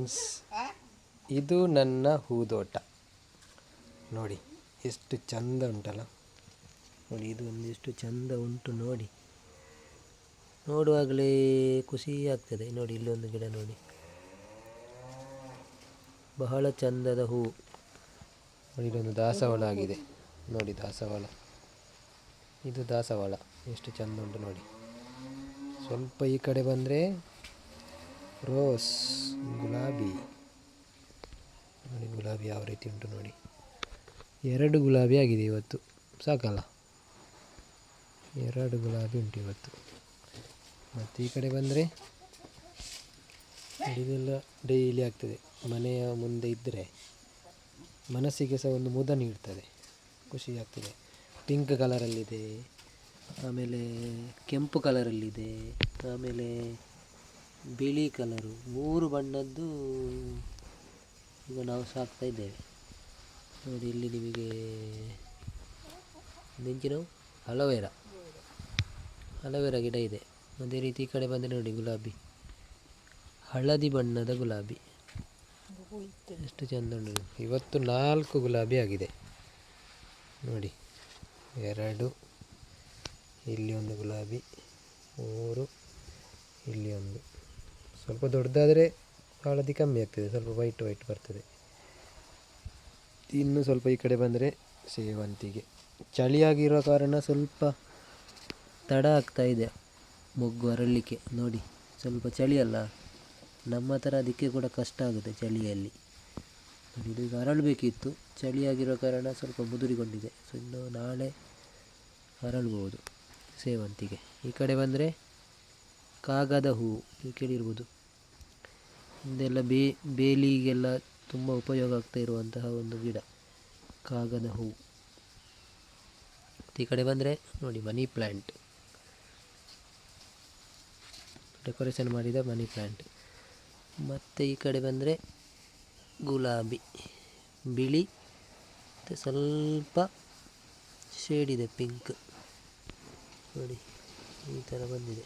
Friends, ಇದು ನನ್ನ ಹೂದೋಟ. ನೋಡಿ ಎಷ್ಟು ಚಂದ ಉಂಟಲ್ಲ. ನೋಡಿ ಇದು ಒಂದಿಷ್ಟು ಚಂದ ಉಂಟು. ನೋಡಿ, ನೋಡುವಾಗಲೇ ಖುಷಿ ಆಗ್ತದೆ. ನೋಡಿ ಇಲ್ಲೊಂದು ಗಿಡ ನೋಡಿ, ಬಹಳ ಚಂದದ ಹೂ. ನೋಡಿ ಇಲ್ಲೊಂದು ದಾಸವಾಳ ಆಗಿದೆ. ನೋಡಿ ದಾಸವಾಳ, ಇದು ದಾಸವಾಳ ಎಷ್ಟು ಚಂದ ಉಂಟು ನೋಡಿ. ಸ್ವಲ್ಪ ಈ ಕಡೆ ಬಂದರೆ ರೋಸ್, ಗುಲಾಬಿ. ನೋಡಿ ಗುಲಾಬಿ ಯಾವ ರೀತಿ ಉಂಟು ನೋಡಿ. 2 ಗುಲಾಬಿ ಆಗಿದೆ ಇವತ್ತು, ಸಾಕಲ್ಲ. 2 ಗುಲಾಬಿ ಉಂಟು ಇವತ್ತು. ಮತ್ತು ಈ ಕಡೆ ಬಂದರೆ ಇದೆಲ್ಲ ಡೈಲಿ ಆಗ್ತದೆ. ಮನೆಯ ಮುಂದೆ ಇದ್ದರೆ ಮನಸ್ಸಿಗೆ ಸಹ ಒಂದು ಮುದ ನೀಡ್ತದೆ, ಖುಷಿ ಆಗ್ತದೆ. ಪಿಂಕ್ ಕಲರಲ್ಲಿದೆ, ಆಮೇಲೆ ಕೆಂಪು ಕಲರಲ್ಲಿದೆ, ಆಮೇಲೆ ಬಿಳಿ ಕಲರು, 3 ಬಣ್ಣದ್ದು ಈಗ ನಾವು ಸಾಕ್ತಾ ಇದ್ದೇವೆ. ನೋಡಿ ಇಲ್ಲಿ ನಿಮಗೆ ನೆಂಚಿನ ಅಲೋವೆರಾ ಗಿಡ ಇದೆ. ಅದೇ ರೀತಿ ಈ ಕಡೆ ಬಂದರೆ ನೋಡಿ ಗುಲಾಬಿ, ಹಳದಿ ಬಣ್ಣದ ಗುಲಾಬಿ ಎಷ್ಟು ಚೆಂದ ಉಂಟು. ಇವತ್ತು 4 ಗುಲಾಬಿ ಆಗಿದೆ ನೋಡಿ. 2, ಇಲ್ಲಿ ಒಂದು ಗುಲಾಬಿ, 3, ಇಲ್ಲಿ ಒಂದು. ಸ್ವಲ್ಪ ದೊಡ್ಡದಾದರೆ ಹಳದಿ ಕಮ್ಮಿ ಆಗ್ತದೆ, ಸ್ವಲ್ಪ ವೈಟ್ ಬರ್ತದೆ. ಇನ್ನು ಸ್ವಲ್ಪ ಈ ಕಡೆ ಬಂದರೆ ಸೇವಂತಿಗೆ. ಚಳಿಯಾಗಿರೋ ಕಾರಣ ಸ್ವಲ್ಪ ತಡ ಆಗ್ತಾ ಇದೆ ಮೊಗ್ಗು ಅರಳಲಿಕ್ಕೆ. ನೋಡಿ ಸ್ವಲ್ಪ ಚಳಿ ಅಲ್ಲ, ನಮ್ಮ ಥರ ಅದಕ್ಕೆ ಕೂಡ ಕಷ್ಟ ಆಗುತ್ತೆ ಚಳಿಯಲ್ಲಿ. ನೋಡಿ ಇದು ಈಗ ಅರಳಬೇಕಿತ್ತು, ಚಳಿಯಾಗಿರೋ ಕಾರಣ ಸ್ವಲ್ಪ ಮುದುರಿಕೊಂಡಿದೆ. ಸೊ ಇನ್ನು ನಾಳೆ ಅರಳ್ಬೋದು ಸೇವಂತಿಗೆ. ಈ ಕಡೆ ಬಂದರೆ ಕಾಗದ ಹೂವು, ನೀವು ಕೇಳಿರ್ಬೋದು. ಇದೆಲ್ಲ ಬೇಲಿಗೆಲ್ಲ ತುಂಬ ಉಪಯೋಗ ಆಗ್ತಾ ಇರುವಂತಹ ಒಂದು ಗಿಡ, ಕಾಗದ ಹೂವು. ಈ ಕಡೆ ಬಂದರೆ ನೋಡಿ ಮನಿ ಪ್ಲ್ಯಾಂಟ್, ಡೆಕೋರೇಷನ್ ಮಾಡಿದ ಮನಿ ಪ್ಲ್ಯಾಂಟ್. ಮತ್ತು ಈ ಕಡೆ ಬಂದರೆ ಗುಲಾಬಿ, ಬಿಳಿ ಮತ್ತು ಸ್ವಲ್ಪ ಶೇಡ್ ಇದೆ ಪಿಂಕ್. ನೋಡಿ ಈ ಥರ ಬಂದಿದೆ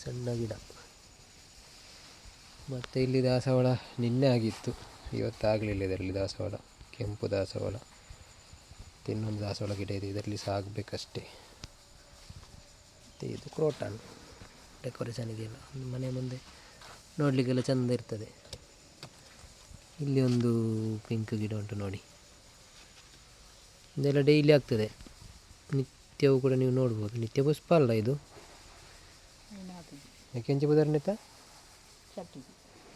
ಸಣ್ಣ ಗಿಡ. ಮತ್ತು ಇಲ್ಲಿ ದಾಸವಾಳ ನಿನ್ನೆ ಆಗಿತ್ತು, ಇವತ್ತು ಆಗಲಿಲ್ಲ. ಇದರಲ್ಲಿ ದಾಸವಾಳ, ಕೆಂಪು ದಾಸವಾಳ. ಇನ್ನೊಂದು ದಾಸವಾಳ ಗಿಡ ಇದೆ, ಇದರಲ್ಲಿ ಸಹ ಆಗಬೇಕಷ್ಟೇ. ಮತ್ತು ಇದು ಕ್ರೋಟಾನ್ ಡೆಕೋರೇಷನ್ ಇದೆಯಲ್ಲ, ಒಂದು ಮನೆ ಮುಂದೆ ನೋಡಲಿಕ್ಕೆಲ್ಲ ಚೆಂದ ಇರ್ತದೆ. ಇಲ್ಲಿ ಒಂದು ಪಿಂಕ್ ಗಿಡ ಉಂಟು ನೋಡಿ. ಇದೆಲ್ಲ ಡೈಲಿ ಆಗ್ತದೆ, ನಿತ್ಯವೂ ಕೂಡ ನೀವು ನೋಡ್ಬೋದು. ನಿತ್ಯ ಪುಷ್ಪ ಅಲ್ಲ ಇದು, ಕೆಂಚು ಬದರ್ನಿತ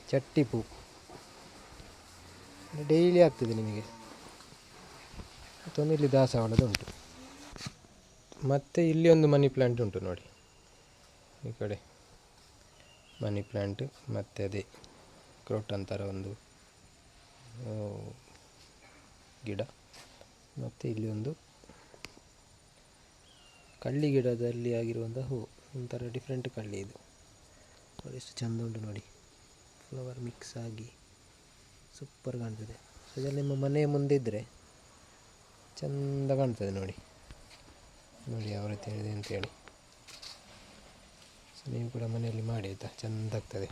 ಚಟ್ಟಿ ಪೂ, ಡೈಲಿ ಆಗ್ತದೆ ನಿಮಗೆ. ಮತ್ತೊಂದು ಇಲ್ಲಿ ದಾಸವಾಳದ ಉಂಟು. ಮತ್ತು ಇಲ್ಲಿ ಒಂದು ಮನಿ ಪ್ಲ್ಯಾಂಟ್ ಉಂಟು ನೋಡಿ, ಈ ಕಡೆ ಮನಿ ಪ್ಲ್ಯಾಂಟ್. ಮತ್ತು ಅದೇ ಕ್ರೋಟಾನ್ ಥರ ಒಂದು ಗಿಡ. ಮತ್ತು ಇಲ್ಲಿ ಒಂದು ಕಳ್ಳಿ ಗಿಡದಲ್ಲಿ ಆಗಿರುವಂಥ ಹೂ, ಒಂಥರ ಡಿಫ್ರೆಂಟ್ ಕಳ್ಳಿ ಇದು. ನೋಡಿ ಎಷ್ಟು ಚೆಂದ ಉಂಟು ನೋಡಿ, ಫ್ಲವರ್ ಮಿಕ್ಸ್ ಆಗಿ ಸೂಪರ್ ಕಾಣ್ತದೆ. ಸೊ ಇದೆಲ್ಲ ನಿಮ್ಮ ಮನೆಯ ಮುಂದೆ ಇದ್ದರೆ ಚೆಂದ ಕಾಣ್ತದೆ. ನೋಡಿ ಯಾವ ರೀತಿ ಇದೆ ಅಂತೇಳಿ. ಸೊ ನೀವು ಕೂಡ ಮನೆಯಲ್ಲಿ ಮಾಡಿ ಆಯಿತಾ, ಚೆಂದ ಆಗ್ತದೆ.